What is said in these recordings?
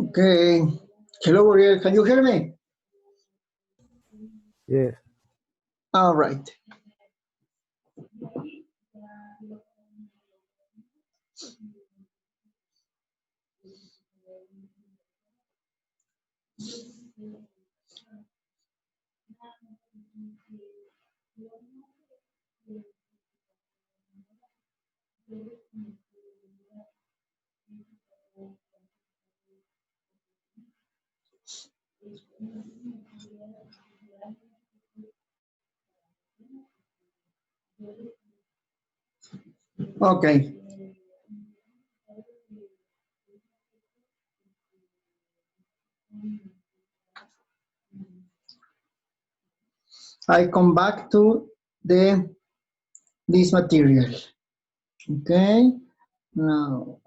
Okay. Hello, Ariel. Can you hear me? Yes. All right. Okay. I come back to this material. Okay. Now.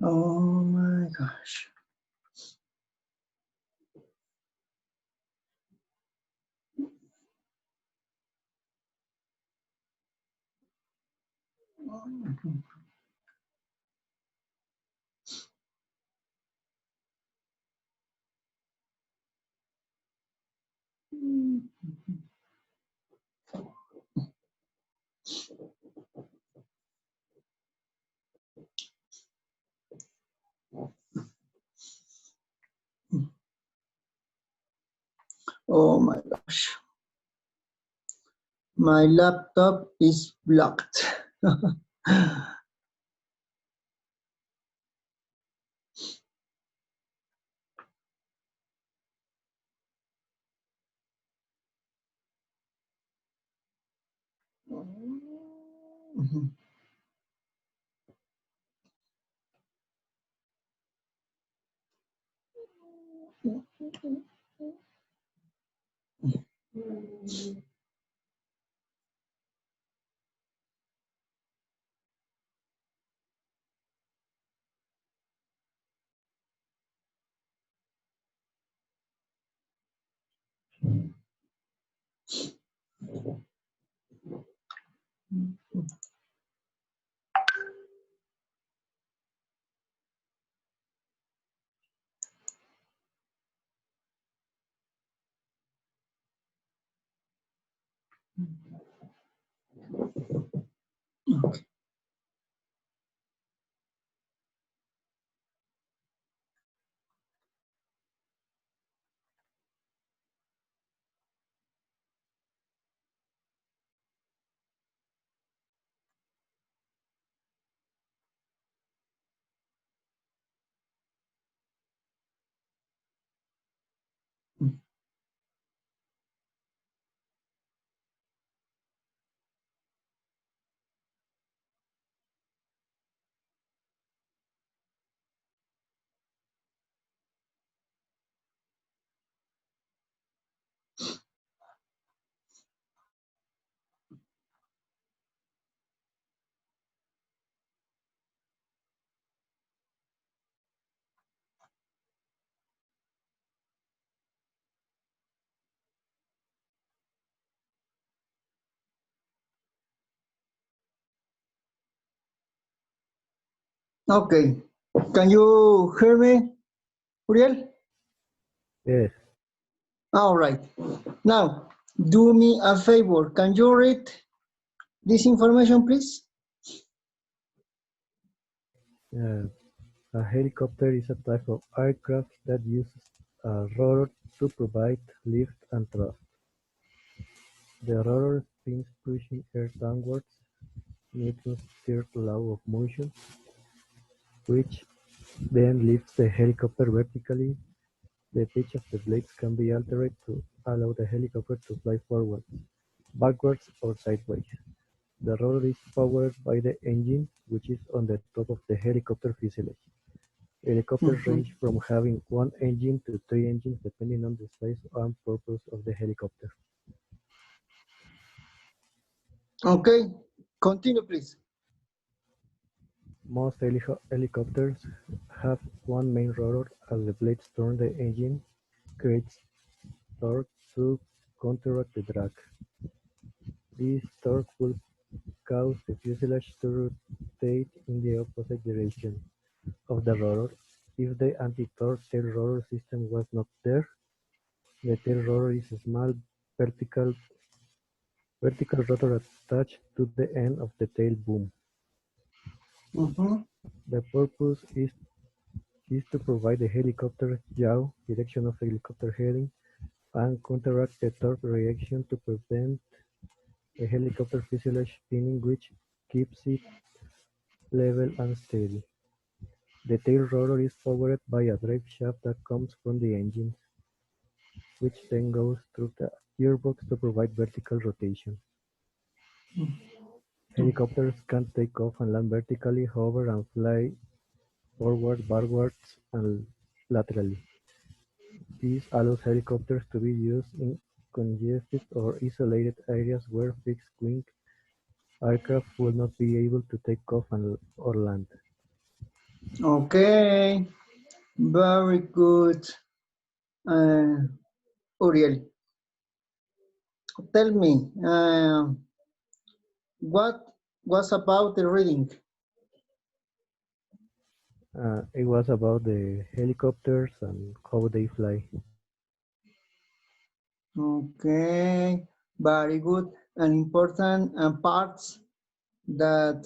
Oh my gosh. Oh my gosh. My laptop is blocked. Okay. Can you hear me, Uriel? Yes. All right. Now, do me a favor. Can you read this information, please? Uh, a helicopter is a type of aircraft that uses a rotor to provide lift and thrust. The rotor spins pushing air downwards. Newton's third law of motion, which then lifts the helicopter vertically. The pitch of the blades can be altered to allow the helicopter to fly forwards, backwards, or sideways. The rotor is powered by the engine, which is on the top of the helicopter fuselage. Helicopters Mhm. range from having one engine to three engines depending on the size and purpose of the helicopter. Okay, continue, please. Most helicopters have one main rotor as the blades turn the engine creates torque to counteract the drag. This torque will cause the fuselage to rotate in the opposite direction of the rotor. If the anti-torque tail rotor system was not there, the tail rotor is a small vertical vertical rotor attached to the end of the tail boom. Mhm. The purpose is to provide the helicopter's yaw direction of helicopter heading and counteract the torque reaction to prevent the helicopter fuselage spinning, which keeps it level and steady. The tail rotor is powered by a drive shaft that comes from the engine, which then goes through the gearbox to provide vertical rotation. Helicopters can take off and land vertically, hover, and fly forward, backwards, and laterally. This allows helicopters to be used in congested or isolated areas where fixed-wing aircraft will not be able to take off or land. Okay, very good. Uh, Uriel, tell me, what was about the reading? It was about the helicopters and how they fly. Okay, very good. And important parts that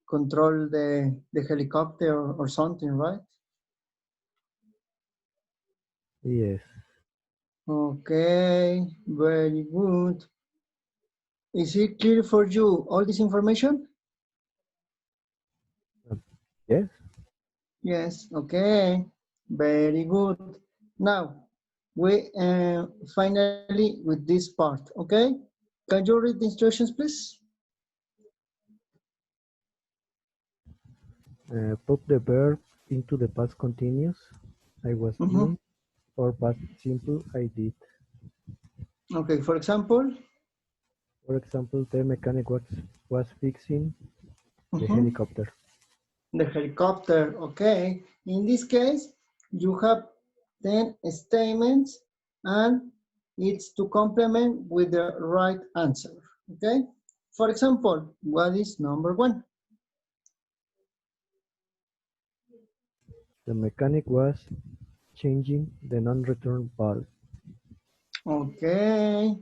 control the helicopter or something, right? Yes. Okay, very good. Is it clear for you all this information? Uh, yes. Yes, okay, very good. Now, we finally with this part, okay? Can you read the instructions, please? Put the verb into the past continuous. I was Mhm. in, or past simple. I did. Okay, for example, For example, the mechanic was fixing the mhm, helicopter. the helicopter, okay. In this case, you have 10 statements and it's to complement with the right answer, okay? For example, what is number one? The mechanic was changing the non-return valve. Okay,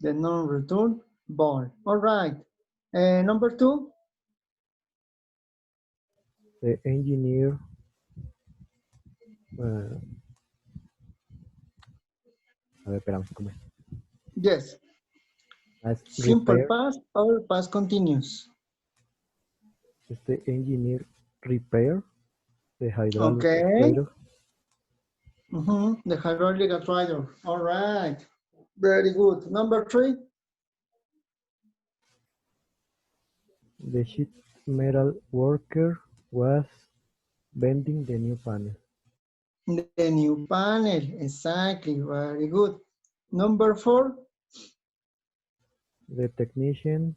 the non-return ball. All right. Number two, The engineer uh, a ver, esperamos, ¿cómo es? yes, As simple repair, past or past continuous. the engineer repair the hydraulic Okay, actuator. the hydraulic actuator. All right, very good. Number three, The sheet metal worker was bending the new panel. the new panel. Exactly, very good. Number four, The technician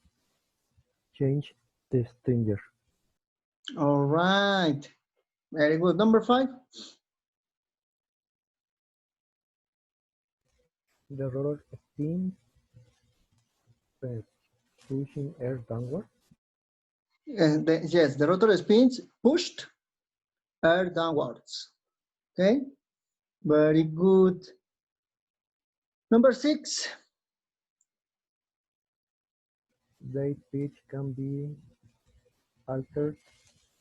changed the stringer. all right, very good. Number five, The rotor spins, uh, pushing air downward. yes, the rotor spins pushed air downwards. Okay, very good. Number six, Blade pitch can be altered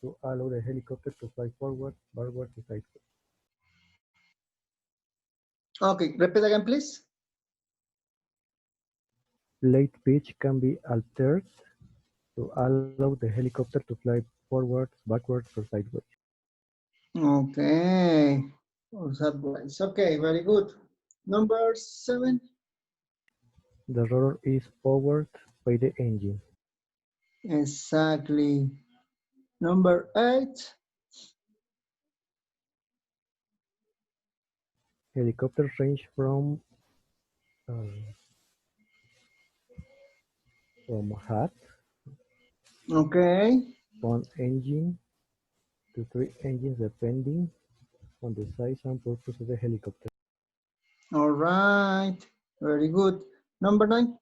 to allow the helicopter to fly forward, backward, or sideways. Okay, repeat again, please. Blade pitch can be altered to allow the helicopter to fly forwards, backwards, or sideways. Okay. Or sideways. Okay, very good. Number 7. The rotor is powered by the engine. Exactly. Number 8. Helicopters range uh, from hat, Okay. one engine to three engines depending on the size and purpose of the helicopter. All right. Very good. Number 9.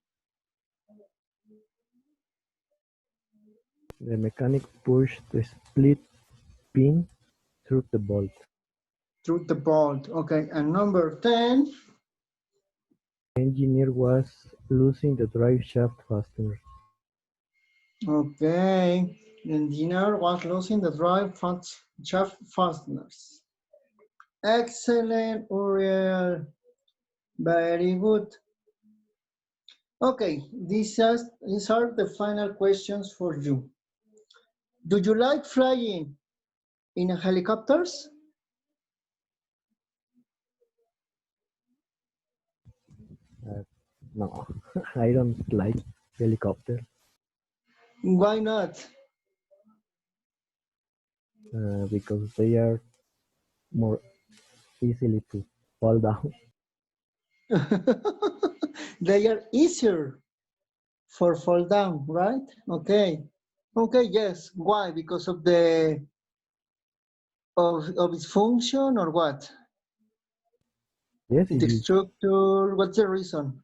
The mechanic pushed the split pin through the bolt. Through the bolt. Okay. And number 10. The engineer was losing the drive shaft fastener. Okay. The engineer was losing the shaft fasteners. Excellent, Uriel. Very good. Okay, these are the final questions for you. Do you like flying in helicopters? No, I don't like helicopters Why not? because they are more easily to fall down. They are easier for fall down, right? Okay. Okay, yes. Why? Because of of its function or what? Yes, The structure, what's the reason?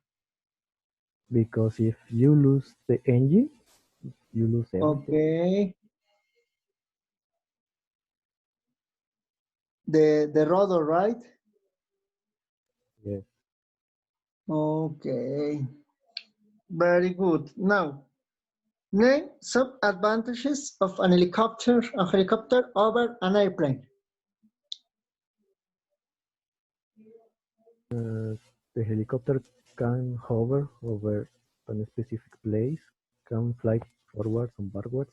because if you lose the engine, you lose everything. Okay. The rudder, right? Yes. Okay. Very good. Now, name some advantages of a helicopter over an airplane. The helicopter can hover over a specific place, can fly forwards and backwards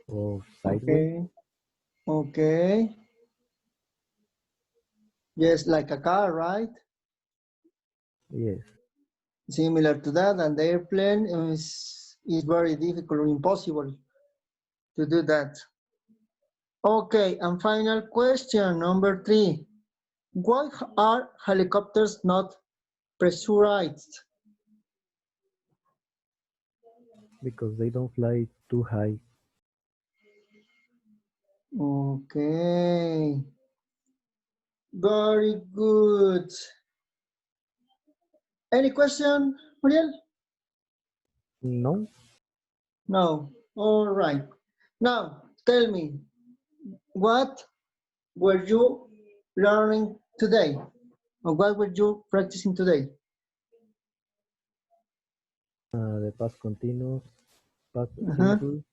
or sideways. Okay. Okay. Yes, like a car, right? Yes. Similar to that, and the airplane is very difficult or impossible to do that. Okay, and final question, number 3. Why are helicopters not pressurized? Because they don't fly too high. Okay. Very good. Any question, Muriel? No, No. All right. Now, tell me, what were you learning today? Or what were you practicing today? the past continuous, past Uh-huh. simple,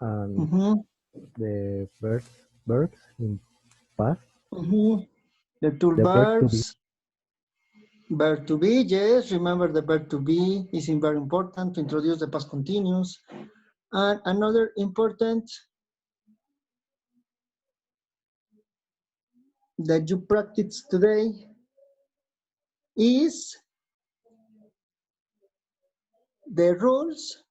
and Mm-hmm. the verbs in past, Mm-hmm. The two the verb to be. verbs, verb to be, yes. Remember the verb to be is very important to introduce the past continuous. And another important that you practice today is the rules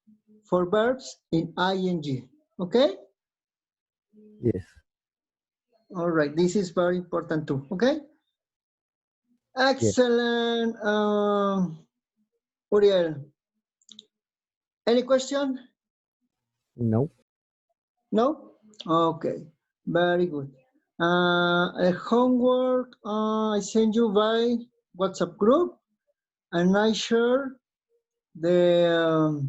for verbs in ing. Okay? Yes, All right. This is very important too. Okay? yes, Excellent. Uriel, any question? no, No? Okay. Very good. A homework I send you by WhatsApp group, and I share the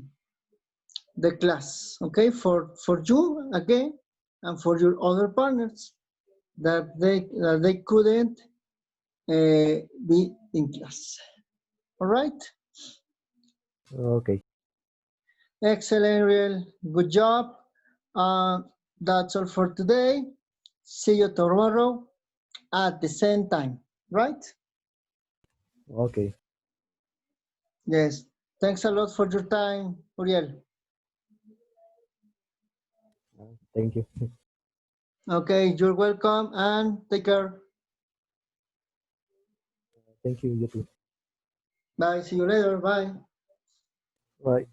the class, okay, for you again and for your other partners that they couldn't be in class. All right. okay. Excellent, real good job. That's all for today. See you tomorrow at the same time, right? Okay. Yes. Thanks a lot for your time, Uriel. Thank you. Okay, you're welcome and take care. Thank you, you too. Bye. See you later. Bye. Bye.